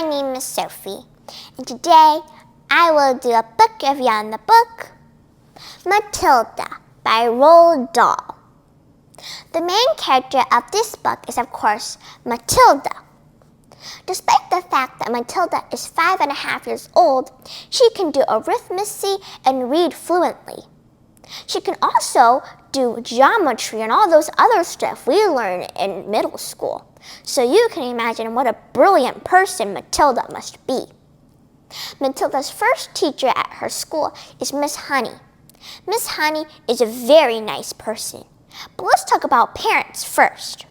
name is Sophie, and today I will do a book review on the book Matilda by ROALD DAHL. The main character of this book is, of course, Matilda. Despite the fact that Matilda is 5.5 years old, she can do arithmetic and read fluently. She can also do geometry and all those other stuff we learn in middle school. So you can imagine what a brilliant person Matilda must be. Matilda's first teacher at her school is Miss Honey. Miss Honey is a very nice person. But let's talk about parents first.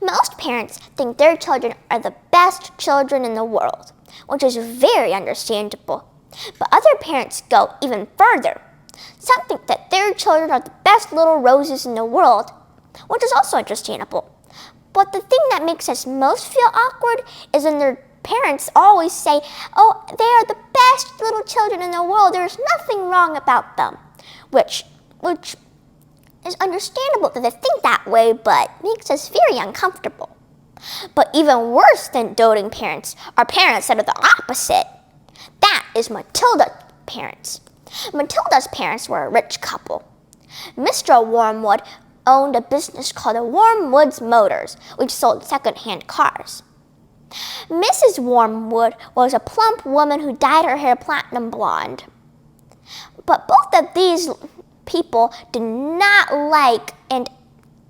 Most parents think their children are the best children in the world, which is very understandable. But other parents go even further. Some think that their children are the best little roses in the world, which is also understandable. But the thing that makes us most feel awkward is when their parents always say, "Oh, they are the best little children in the world. There's nothing wrong about them," which is understandable that they think that way, but makes us very uncomfortable. But even worse than doting parents are parents that are the opposite. That is Matilda's parents. Matilda's parents were a rich couple. Mr. Wormwood owned a business called Wormwood's Motors, which sold second-hand cars. Mrs. Wormwood was a plump woman who dyed her hair platinum blonde. But both of these people did not like and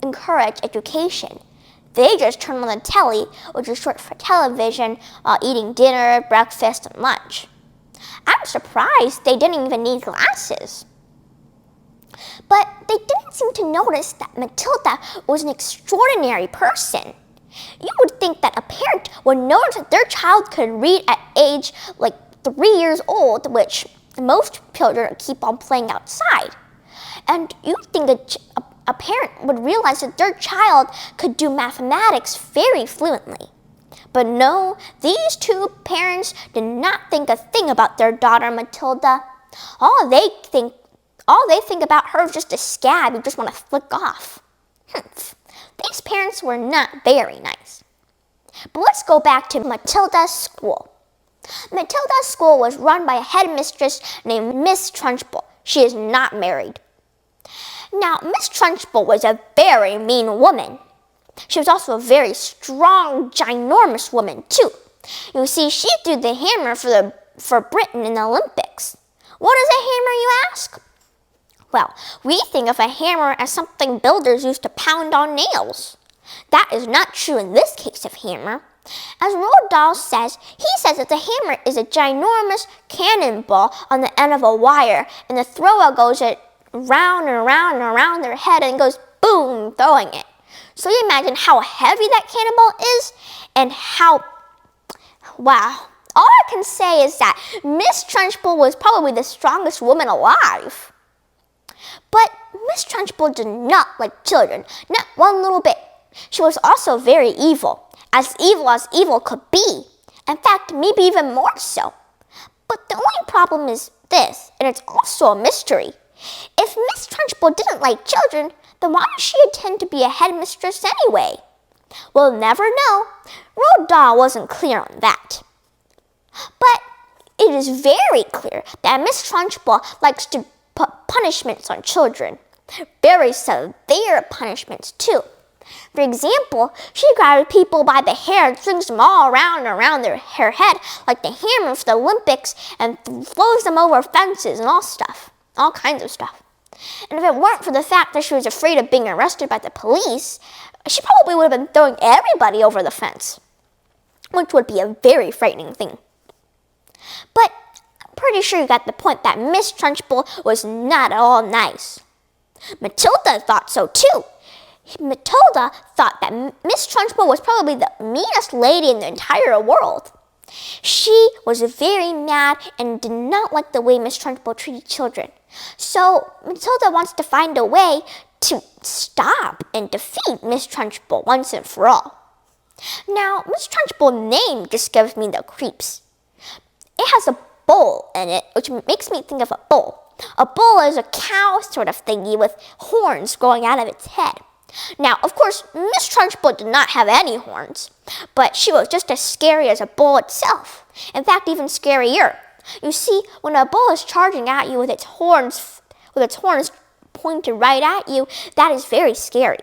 encourage education. They just turned on the telly, which is short for television, while eating dinner, breakfast, and lunch. I'm surprised they didn't even need glasses. But they didn't seem to notice that Matilda was an extraordinary person. You would think that a parent would notice that their child could read at age like 3 years old, which most children keep on playing outside. And you'd think that a parent would realize that their child could do mathematics very fluently. But no, these two parents did not think a thing about their daughter Matilda. All they think about her is just a scab you just want to flick off. These parents were not very nice. But let's go back to Matilda's school. Matilda's school was run by a headmistress named Miss Trunchbull. She is not married. Now, Miss Trunchbull was a very mean woman. She was also a very strong, ginormous woman, too. You see, she threw the hammer for Britain in the Olympics. What is a hammer, you ask? Well, we think of a hammer as something builders used to pound on nails. That is not true in this case of hammer. As ROALD DAHL says, he says that the hammer is a ginormous cannonball on the end of a wire, and the thrower goes round and round and around their head and goes boom, throwing it. So you imagine how heavy that cannonball is and wow. All I can say is that Miss Trunchbull was probably the strongest woman alive. But Miss Trunchbull did not like children, not one little bit. She was also very evil as evil could be. In fact, maybe even more so. But the only problem is this, and it's also a mystery. If Miss Trunchbull didn't like children, then why did she intend to be a headmistress anyway? We'll never know. ROALD DAHL wasn't clear on that. But it is very clear that Miss Trunchbull likes to put punishments on children. Very severe punishments, too. For example, she grabs people by the hair and swings them all around and around her head like the hammer for the Olympics and throws them over fences and all kinds of stuff. And if it weren't for the fact that she was afraid of being arrested by the police, she probably would have been throwing everybody over the fence, which would be a very frightening thing. But I'm pretty sure you got the point that Miss Trunchbull was not at all nice. Matilda thought so too. Matilda thought that Miss Trunchbull was probably the meanest lady in the entire world. She was very mad and did not like the way Miss Trunchbull treated children. So Matilda wants to find a way to stop and defeat Miss Trunchbull once and for all. Now, Miss Trunchbull's name just gives me the creeps. It has a bull in it, which makes me think of a bull. A bull is a cow sort of thingy with horns growing out of its head. Now, of course, Miss Trunchbull did not have any horns, but she was just as scary as a bull itself. In fact, even scarier. You see, when a bull is charging at you with its horns pointed right at you, that is very scary.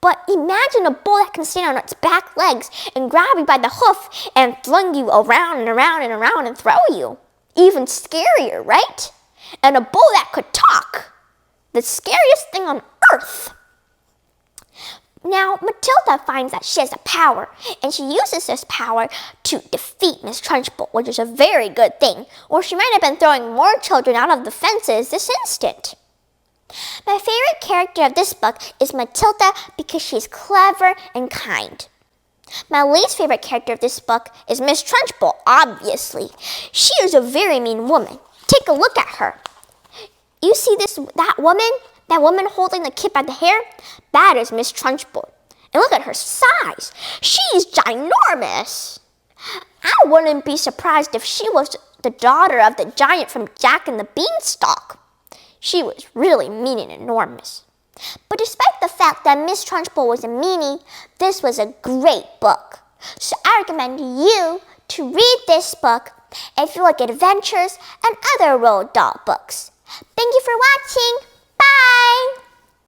But imagine a bull that can stand on its back legs and grab you by the hoof and fling you around and around and around and throw you. Even scarier, right? And a bull that could talk. The scariest thing on earth. Now, Matilda finds that she has a power, and she uses this power to defeat Miss Trunchbull, which is a very good thing, or she might have been throwing more children out of the fences this instant. My favorite character of this book is Matilda because she's clever and kind. My least favorite character of this book is Miss Trunchbull, obviously. She is a very mean woman. Take a look at her. You see that woman holding the kid by the hair? That is Miss Trunchbull. And look at her size. She's ginormous. I wouldn't be surprised if she was the daughter of the giant from Jack and the Beanstalk. She was really mean and enormous. But despite the fact that Miss Trunchbull was a meanie, this was a great book. So I recommend you to read this book if you like adventures and other Roald Dahl books. Thank you for watching. Bye!